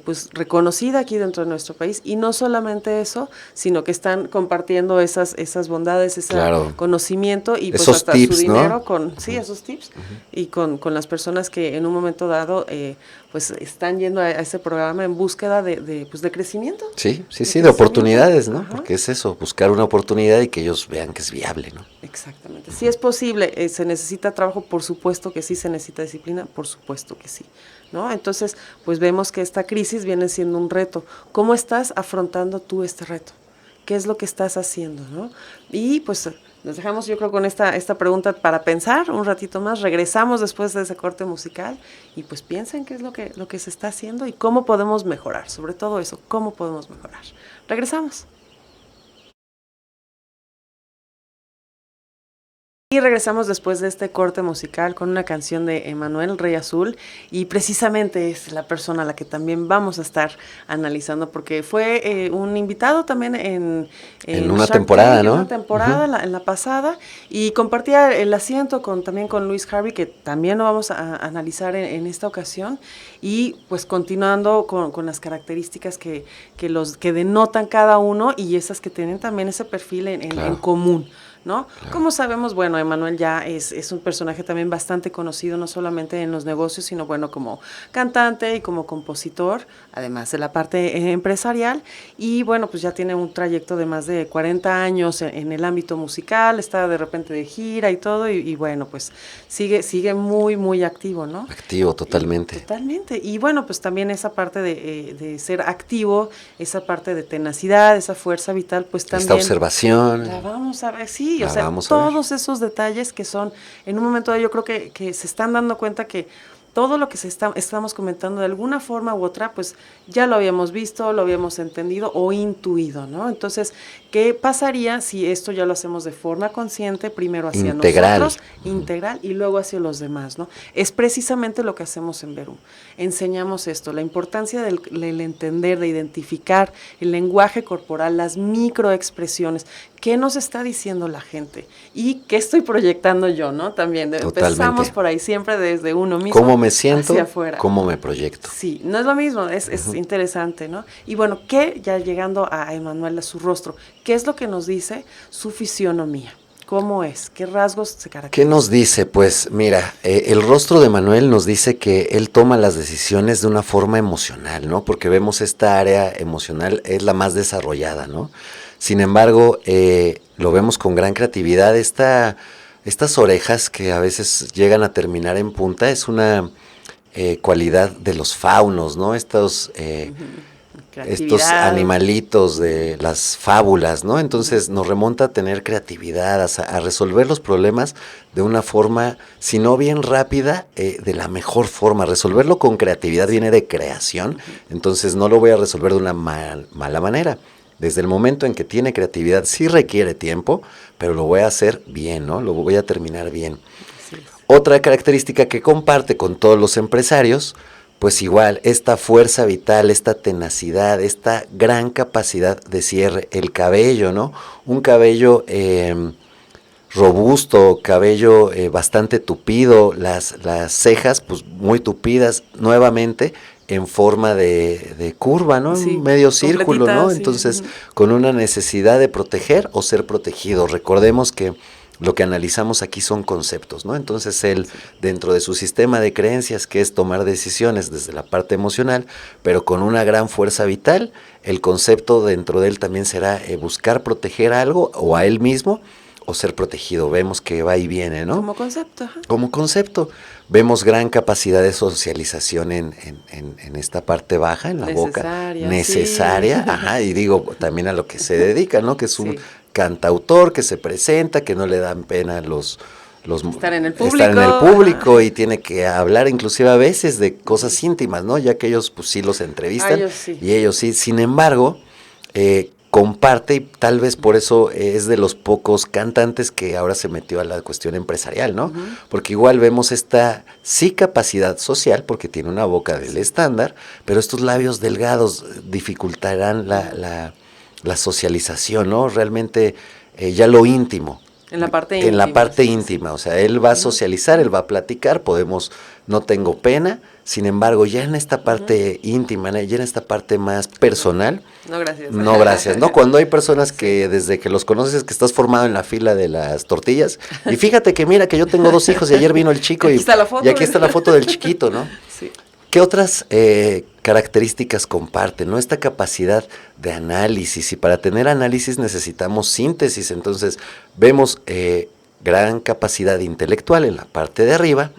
pues reconocida aquí dentro de nuestro país, y no solamente eso, sino que están compartiendo esas bondades, ese, claro, conocimiento y pues esos hasta tips, su dinero, ¿no? Con, sí, esos tips, y con las personas que en un momento dado pues están yendo a ese programa en búsqueda de crecimiento. Sí, de oportunidades, ¿no? Ajá. Porque es eso, buscar una oportunidad y que ellos vean que es viable, ¿no? Exactamente. Sí es posible, se necesita trabajo, por supuesto que sí, se necesita disciplina, por supuesto que sí, ¿no? Entonces, pues vemos que esta crisis viene siendo un reto. ¿Cómo estás afrontando tú este reto? ¿Qué es lo que estás haciendo, no? Y pues nos dejamos, yo creo, con esta pregunta para pensar un ratito más. Regresamos después de ese corte musical y pues piensen qué es lo que se está haciendo y cómo podemos mejorar. Sobre todo eso, cómo podemos mejorar. Regresamos. Y regresamos después de este corte musical con una canción de Emanuel Rey Azul, y precisamente es la persona a la que también vamos a estar analizando, porque fue un invitado también en una temporada, ¿no? En una temporada, en la pasada, y compartía el asiento también con Luis Harvey, que también lo vamos a analizar en esta ocasión, y pues continuando con las características que denotan cada uno y esas que tienen también ese perfil en común, ¿no? Claro. Como sabemos, bueno, Emanuel ya es un personaje también bastante conocido, no solamente en los negocios, sino bueno, como cantante y como compositor, además de la parte empresarial, y bueno, pues ya tiene un trayecto de más de 40 años en el ámbito musical, está de repente de gira y todo, y bueno, pues sigue muy, muy activo, ¿no? Activo, totalmente. Totalmente, y bueno, pues también esa parte de ser activo, esa parte de tenacidad, esa fuerza vital, pues también. Esta observación. La vamos a ver, sí. O sea, todos esos detalles que son, en un momento yo creo que se están dando cuenta que todo lo que estamos comentando de alguna forma u otra, pues ya lo habíamos visto, lo habíamos entendido o intuido, ¿no? Entonces, ¿qué pasaría si esto ya lo hacemos de forma consciente, primero hacia nosotros, integral, y luego hacia los demás, ¿no? Es precisamente lo que hacemos en Verum. Enseñamos esto, la importancia del entender, de identificar el lenguaje corporal, las microexpresiones, qué nos está diciendo la gente y qué estoy proyectando yo, ¿no? También empezamos por ahí, siempre desde uno mismo. ¿Cómo me siento? Hacia afuera. ¿Cómo me proyecto? Sí, no es lo mismo, es interesante, ¿no? Y bueno, ¿qué, ya llegando a Emanuel, a su rostro, qué es lo que nos dice su fisionomía? ¿Cómo es? ¿Qué rasgos se caracterizan? ¿Qué nos dice? Pues mira, el rostro de Manuel nos dice que él toma las decisiones de una forma emocional, ¿no? Porque vemos esta área emocional es la más desarrollada, ¿no? Sin embargo, lo vemos con gran creatividad. Estas orejas que a veces llegan a terminar en punta es una cualidad de los faunos, ¿no? Estos animalitos de las fábulas, ¿no? Entonces nos remonta a tener creatividad, a resolver los problemas de una forma, si no bien rápida, de la mejor forma. Resolverlo con creatividad viene de creación, entonces no lo voy a resolver de una mala manera. Desde el momento en que tiene creatividad, sí requiere tiempo, pero lo voy a hacer bien, ¿no? Lo voy a terminar bien. Sí. Otra característica que comparte con todos los empresarios, pues igual, esta fuerza vital, esta tenacidad, esta gran capacidad de cierre, el cabello, ¿no? Un cabello robusto, cabello bastante tupido, las cejas pues muy tupidas, nuevamente en forma de curva, ¿no? Sí, medio círculo, ¿no? Sí. Entonces, con una necesidad de proteger o ser protegido. Recordemos que lo que analizamos aquí son conceptos, ¿no? Entonces él, dentro de su sistema de creencias, que es tomar decisiones desde la parte emocional, pero con una gran fuerza vital, el concepto dentro de él también será buscar proteger algo o a él mismo o ser protegido. Vemos que va y viene, ¿no? Como concepto. Ajá. Como concepto. Vemos gran capacidad de socialización en esta parte baja, en la boca. Necesaria, sí. Ajá, y digo, también a lo que se dedica, ¿no? Que es un cantautor que se presenta, que no le dan pena estar en el público y tiene que hablar inclusive a veces de cosas íntimas, ¿no? Ya que ellos pues sí los entrevistan y ellos sí. Sin embargo, comparte y tal vez por eso es de los pocos cantantes que ahora se metió a la cuestión empresarial, ¿no? Porque igual vemos esta capacidad social, porque tiene una boca del estándar, pero estos labios delgados dificultarán la socialización, ¿no? Realmente ya lo íntimo. En la parte íntima. En la parte íntima, o sea, él va a socializar, él va a platicar, no tengo pena, sin embargo, ya en esta parte íntima, ya en esta parte más personal. No, gracias. No, gracias. No, cuando hay personas que desde que los conoces que estás formado en la fila de las tortillas, y fíjate que mira que yo tengo 2 hijos y ayer vino el chico y aquí está la foto del chiquito, ¿no? Sí. ¿Qué otras características comparten, ¿no? Esta capacidad de análisis, y para tener análisis necesitamos síntesis, entonces vemos gran capacidad intelectual en la parte de arriba,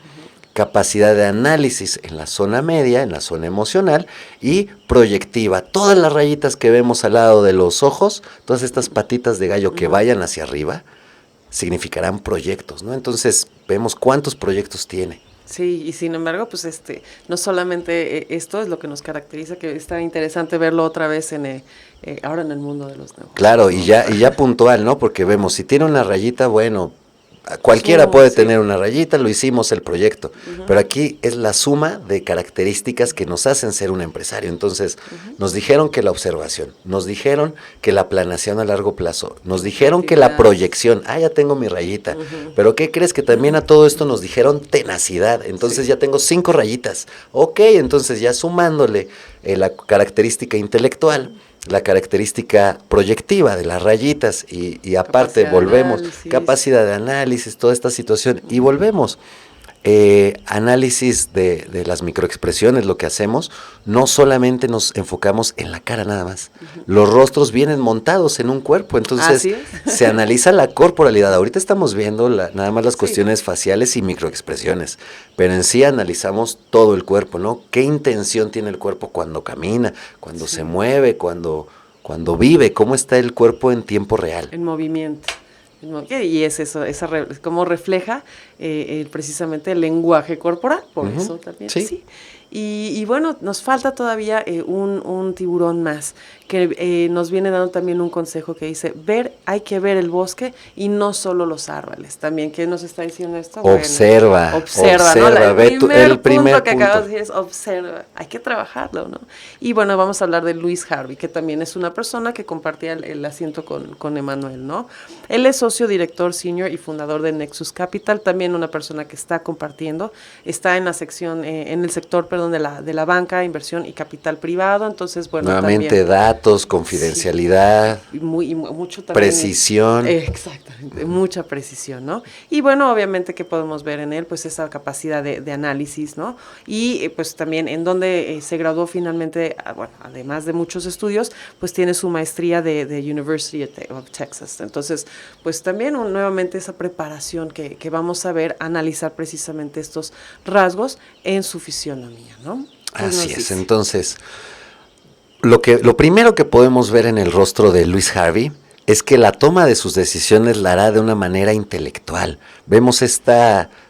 capacidad de análisis en la zona media, en la zona emocional, y proyectiva. Todas las rayitas que vemos al lado de los ojos, todas estas patitas de gallo que vayan hacia arriba, significarán proyectos, ¿no? Entonces vemos cuántos proyectos tiene. Sí, y sin embargo, pues no solamente esto es lo que nos caracteriza, que está interesante verlo otra vez ahora en el mundo de los negocios. Claro, y ya puntual, ¿no? Porque vemos, si tiene una rayita, bueno, cualquiera puede tener una rayita, lo hicimos el proyecto, pero aquí es la suma de características que nos hacen ser un empresario. Entonces, nos dijeron que la observación, nos dijeron que la planeación a largo plazo, nos dijeron que la proyección, ya tengo mi rayita, pero ¿qué crees? Que también a todo esto nos dijeron tenacidad, entonces ya tengo 5 rayitas. Ok, entonces ya sumándole la característica intelectual, la característica proyectiva de las rayitas y aparte volvemos, capacidad de análisis, toda esta situación, y volvemos, análisis de las microexpresiones, lo que hacemos, no solamente nos enfocamos en la cara nada más, los rostros vienen montados en un cuerpo, entonces se analiza la corporalidad. Ahorita estamos viendo nada más las cuestiones faciales y microexpresiones, pero en sí analizamos todo el cuerpo, ¿no? ¿Qué intención tiene el cuerpo cuando camina, cuando se mueve, cuando vive? ¿Cómo está el cuerpo en tiempo real? En movimiento. Y es eso, cómo refleja precisamente el lenguaje corporal, por eso también. Sí. Y bueno, nos falta todavía un tiburón más, que nos viene dando también un consejo que dice, hay que ver el bosque y no solo los árboles. También, ¿qué nos está diciendo esto? Observa, ¿no? El primer punto que acabas de decir es observa, hay que trabajarlo, ¿no? Y bueno, vamos a hablar de Luis Harvey, que también es una persona que compartía el asiento con Emanuel, ¿no? Él es socio, director senior y fundador de Nexus Capital, también una persona que está compartiendo, está en la sección, en el sector, de la banca, inversión y capital privado. Entonces, bueno, nuevamente también, datos, confidencialidad, y mucho también, precisión. Exactamente, mucha precisión, ¿no? Y bueno, obviamente que podemos ver en él, pues esa capacidad de análisis, ¿no? Y pues también en donde se graduó finalmente, bueno, además de muchos estudios, pues tiene su maestría de University of Texas. Entonces, pues también nuevamente esa preparación que vamos a ver, analizar precisamente estos rasgos en su fisionomía, ¿no? Así es. Entonces, lo primero que podemos ver en el rostro de Luis Harvey es que la toma de sus decisiones la hará de una manera intelectual. Vemos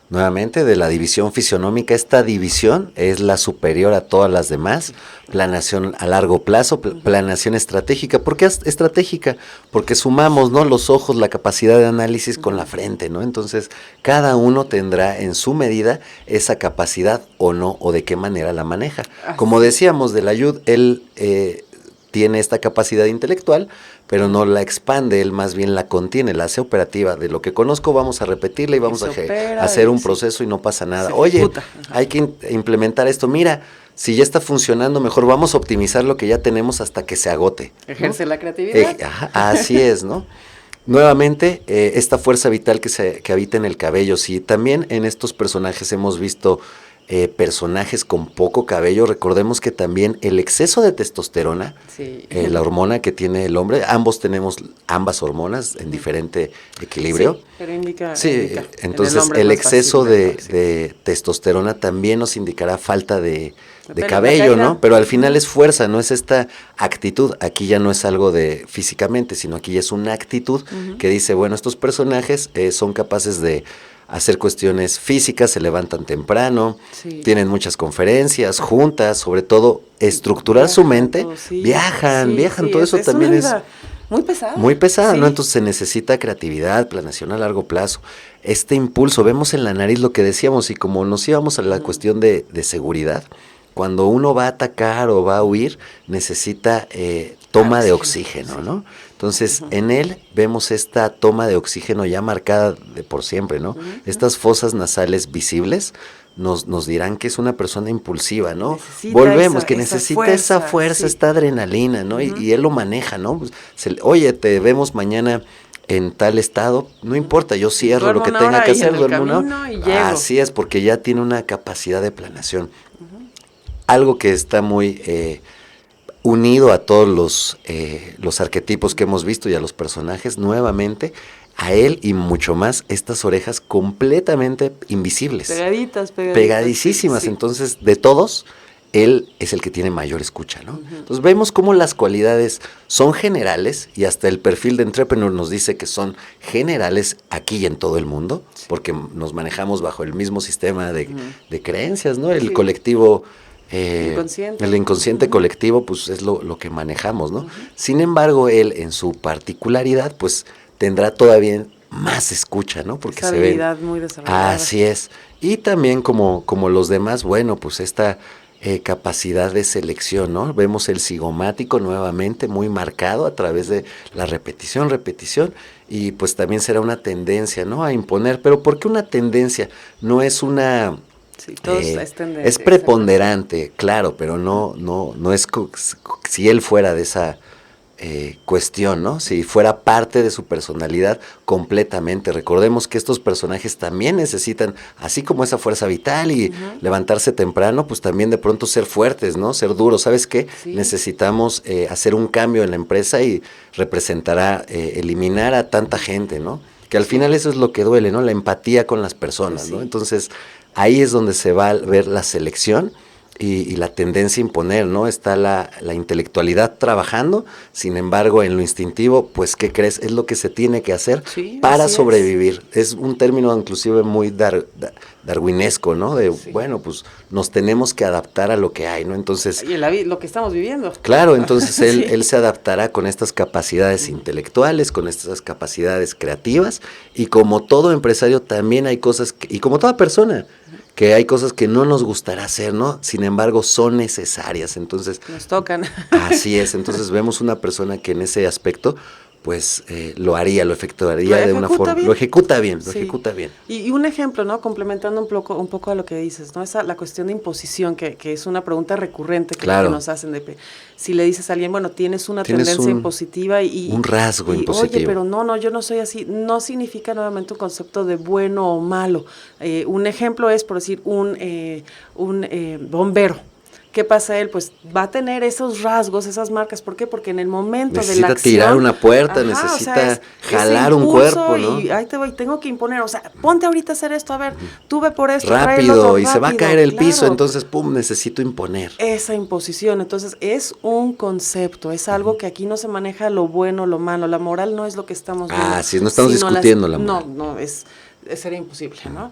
nuevamente, de la división fisionómica, esta división es la superior a todas las demás. Planeación a largo plazo, planeación estratégica. ¿Por qué estratégica? Porque sumamos, ¿no?, los ojos, la capacidad de análisis con la frente, ¿no? Entonces, cada uno tendrá en su medida esa capacidad o no, o de qué manera la maneja. Como decíamos, de la Yud, él tiene esta capacidad intelectual, pero no la expande, él más bien la contiene, la hace operativa. De lo que conozco vamos a repetirla y vamos a hacer un proceso y no pasa nada. Oye, hay que implementar esto, mira, si ya está funcionando, mejor vamos a optimizar lo que ya tenemos hasta que se agote, ¿no? Ejerce la creatividad. Así es, ¿no? Nuevamente, esta fuerza vital que habita en el cabello, sí, también en estos personajes hemos visto personajes con poco cabello. Recordemos que también el exceso de testosterona, la hormona que tiene el hombre, tenemos ambas hormonas en diferente equilibrio. Sí, pero indica. Entonces el exceso de testosterona también nos indicará falta de cabello, ¿no? Pero al final es fuerza, no es esta actitud. Aquí ya no es algo de físicamente, sino aquí ya es una actitud que dice, bueno, estos personajes son capaces de hacer cuestiones físicas, se levantan temprano, tienen muchas conferencias, juntas, sobre todo estructurar su mente, viajan, todo eso también es muy pesada. Muy pesada, ¿no? Entonces se necesita creatividad, planeación a largo plazo. Este impulso, vemos en la nariz lo que decíamos, y como nos íbamos a la cuestión de seguridad, cuando uno va a atacar o va a huir, necesita toma de oxígeno, ¿no? Entonces, en él vemos esta toma de oxígeno ya marcada de por siempre, ¿no? Estas fosas nasales visibles nos dirán que es una persona impulsiva, ¿no? Volvemos, que necesita esa fuerza, esta adrenalina, ¿no? Y él lo maneja, ¿no? Pues, oye, te vemos mañana en tal estado, no importa, yo cierro lo que tenga que hacer, duermo una hora. Así es, porque ya tiene una capacidad de planeación. Algo que está muy unido a todos los arquetipos que hemos visto y a los personajes, nuevamente, a él y mucho más, estas orejas completamente invisibles. Pegadicísimas. Sí. Entonces, de todos, él es el que tiene mayor escucha, ¿no? Entonces, vemos cómo las cualidades son generales, y hasta el perfil de Entrepreneur nos dice que son generales aquí y en todo el mundo, porque nos manejamos bajo el mismo sistema de creencias, ¿no? El colectivo... el inconsciente colectivo, pues es lo que manejamos, ¿no? Sin embargo, él en su particularidad, pues tendrá todavía más escucha, ¿no? Porque esa habilidad muy desarrollada. Así es. Y también como los demás, bueno, pues esta capacidad de selección, ¿no? Vemos el cigomático nuevamente muy marcado a través de la repetición, y pues también será una tendencia, ¿no? A imponer. Pero ¿por qué una tendencia? No es una... Sí, es preponderante, claro, pero no es si él fuera de esa cuestión, ¿no? Si fuera parte de su personalidad completamente. Recordemos que estos personajes también necesitan, así como esa fuerza vital y levantarse temprano, pues también de pronto ser fuertes, ¿no? Ser duros. ¿Sabes qué? Necesitamos hacer un cambio en la empresa y representará eliminar a tanta gente, ¿no? Que al final eso es lo que duele, ¿no? La empatía con las personas, ¿no? Entonces, ahí es donde se va a ver la selección y la tendencia a imponer, ¿no? Está la intelectualidad trabajando, sin embargo, en lo instintivo, pues, ¿qué crees? Es lo que se tiene que hacer para sobrevivir. Es un término inclusive muy darwinesco, ¿no? Bueno, pues, nos tenemos que adaptar a lo que hay, ¿no? Entonces... Y lo que estamos viviendo. Claro, entonces él se adaptará con estas capacidades intelectuales, con estas capacidades creativas, y como todo empresario también hay cosas, y como toda persona, que hay cosas que no nos gustará hacer, ¿no? Sin embargo, son necesarias, entonces... Nos tocan. Así es, entonces vemos una persona que en ese aspecto, pues, lo efectuaría de una forma... Lo ejecuta bien. Y un ejemplo, ¿no? Complementando un poco a lo que dices, ¿no? La cuestión de imposición, que es una pregunta recurrente que nos hacen si le dices a alguien, bueno, tienes una tendencia impositiva y... Un rasgo impositivo. Oye, pero no, yo no soy así. No significa nuevamente un concepto de bueno o malo. Un ejemplo es, por decir, un bombero. ¿Qué pasa él? Pues va a tener esos rasgos, esas marcas. ¿Por qué? Porque en el momento de la acción... Necesita tirar una puerta, necesita jalar un cuerpo, ¿no? Y ahí te voy, tengo que imponer. O sea, ponte ahorita a hacer esto, a ver, tú ve por esto. Rápido, y se va a caer el piso, entonces, pum, necesito imponer. Esa imposición, entonces, es un concepto, es algo que aquí no se maneja lo bueno, lo malo. La moral no es lo que estamos viendo. Sí, no estamos discutiendo la moral. No, sería imposible, ¿no?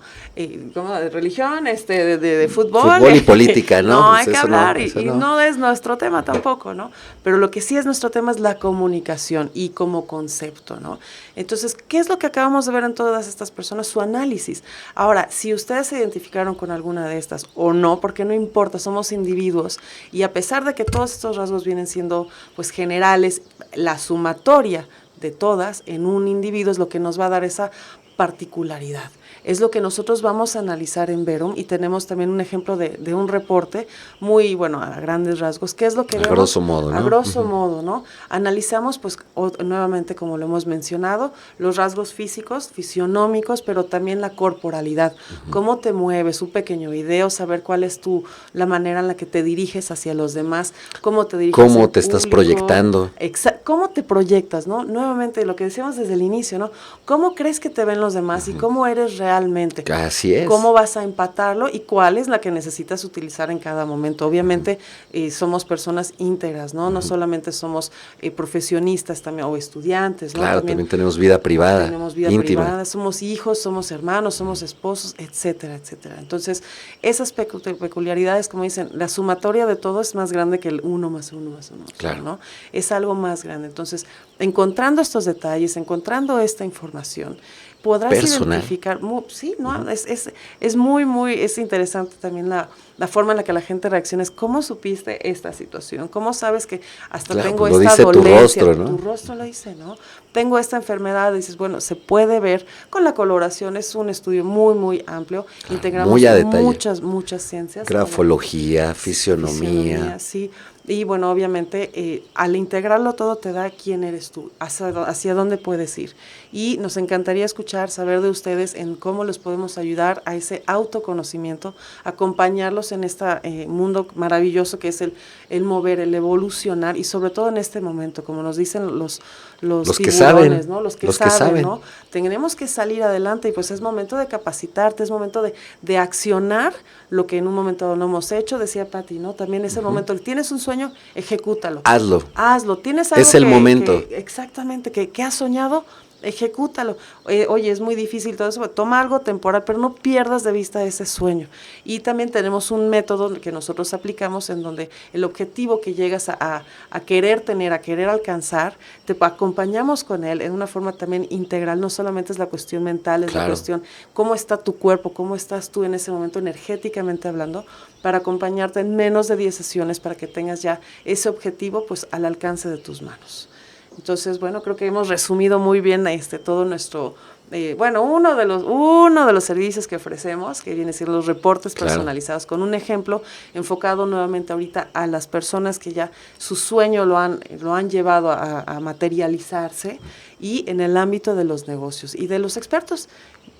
Como de religión, de fútbol. Fútbol y política, ¿no? No, pues hay que hablar, y no es nuestro tema tampoco, ¿no? Pero lo que sí es nuestro tema es la comunicación y como concepto, ¿no? Entonces, ¿qué es lo que acabamos de ver en todas estas personas? Su análisis. Ahora, si ustedes se identificaron con alguna de estas o no, porque no importa, somos individuos, y a pesar de que todos estos rasgos vienen siendo, pues, generales, la sumatoria de todas en un individuo es lo que nos va a dar esa particularidad. es lo que nosotros vamos a analizar en Verum, y tenemos también un ejemplo de un reporte muy, bueno, a grandes rasgos. ¿Qué es lo que vemos? A grosso modo, ¿no? A grosso modo, ¿no? Analizamos, pues, nuevamente, como lo hemos mencionado, los rasgos físicos, fisionómicos, pero también la corporalidad. Cómo te mueves, un pequeño video, saber cuál es la manera en la que te diriges hacia los demás, cómo te diriges cómo te estás proyectando. Cómo te proyectas, ¿no? Nuevamente, lo que decíamos desde el inicio, ¿no? ¿Cómo crees que te ven los demás y cómo eres realmente? Así es. ¿Cómo vas a empatarlo y cuál es la que necesitas utilizar en cada momento? Obviamente, somos personas íntegras, ¿no? No solamente somos profesionistas también, o estudiantes, ¿no? Claro, también tenemos vida privada, tenemos vida íntima. privada, somos hijos, somos hermanos, somos esposos, etcétera, etcétera. Entonces, esas peculiaridades, como dicen, la sumatoria de todo es más grande que el 1 más 1 más 1. Claro. ¿No? Es algo más grande. Entonces, encontrando estos detalles, encontrando esta información, podrás identificar, sí, ¿no? Es muy interesante también la forma en la que la gente reacciona. Es cómo supiste esta situación, cómo sabes que hasta tengo esta dice dolencia. Tu rostro, ¿no? Tu rostro lo dice, ¿no? Tengo esta enfermedad, dices, bueno, se puede ver con la coloración, es un estudio muy amplio, integramos muy a detalle. muchas ciencias. Grafología, fisionomía. Sí. Y bueno, obviamente, al integrarlo todo te da quién eres tú, hacia dónde puedes ir. Y nos encantaría saber de ustedes en cómo les podemos ayudar a ese autoconocimiento, acompañarlos en este mundo maravilloso que es el mover, el evolucionar, y sobre todo en este momento, como nos dicen los que saben, ¿no? Los que saben, ¿no? Tenemos que salir adelante, y pues es momento de capacitarte, es momento de accionar lo que en un momento no hemos hecho, decía Pati, ¿no? También es el momento, tienes un sueño, ejecútalo. Hazlo, tienes algo es el momento. Exactamente, que has soñado, ejecútalo. Oye, es muy difícil todo eso, toma algo temporal, pero no pierdas de vista ese sueño. Y también tenemos un método que nosotros aplicamos en donde el objetivo que llegas a querer tener, a querer alcanzar, te acompañamos con él en una forma también integral. No solamente es la cuestión mental, es la cuestión cómo está tu cuerpo, cómo estás tú en ese momento energéticamente hablando, para acompañarte en menos de 10 sesiones para que tengas ya ese objetivo pues al alcance de tus manos. Entonces, bueno, creo que hemos resumido muy bien todo nuestro, uno de los servicios que ofrecemos, que viene a ser los reportes personalizados, con un ejemplo enfocado nuevamente ahorita a las personas que ya su sueño lo han llevado a materializarse, y en el ámbito de los negocios y de los expertos,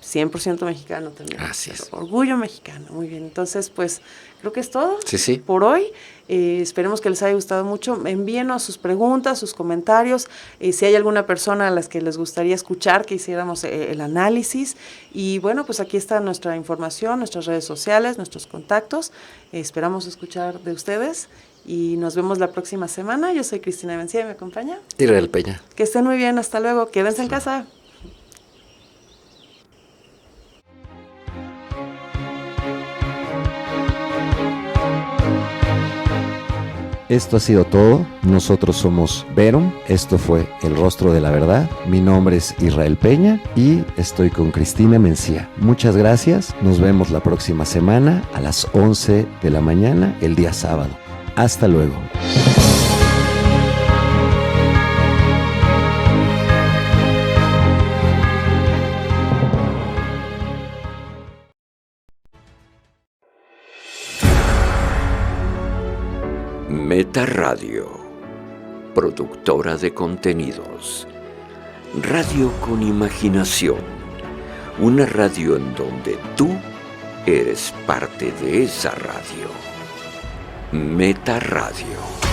100% mexicano también. Así es. Orgullo mexicano, muy bien. Entonces, pues, creo que es todo sí. por hoy. Esperemos que les haya gustado mucho. Envíenos sus preguntas, sus comentarios, si hay alguna persona a las que les gustaría escuchar que hiciéramos el análisis. Y bueno, pues aquí está nuestra información, nuestras redes sociales, nuestros contactos. Esperamos escuchar de ustedes y nos vemos la próxima semana. Yo soy Cristina Mencía y me acompaña Israel Peña. Que estén muy bien, hasta luego. Quédense en casa. Esto ha sido todo. Nosotros somos Verum. Esto fue El Rostro de la Verdad. Mi nombre es Israel Peña y estoy con Cristina Mencía. Muchas gracias. Nos vemos la próxima semana a las 11 de la mañana, el día sábado. Hasta luego. Meta Radio, productora de contenidos. Radio con imaginación. Una radio en donde tú eres parte de esa radio. Meta Radio.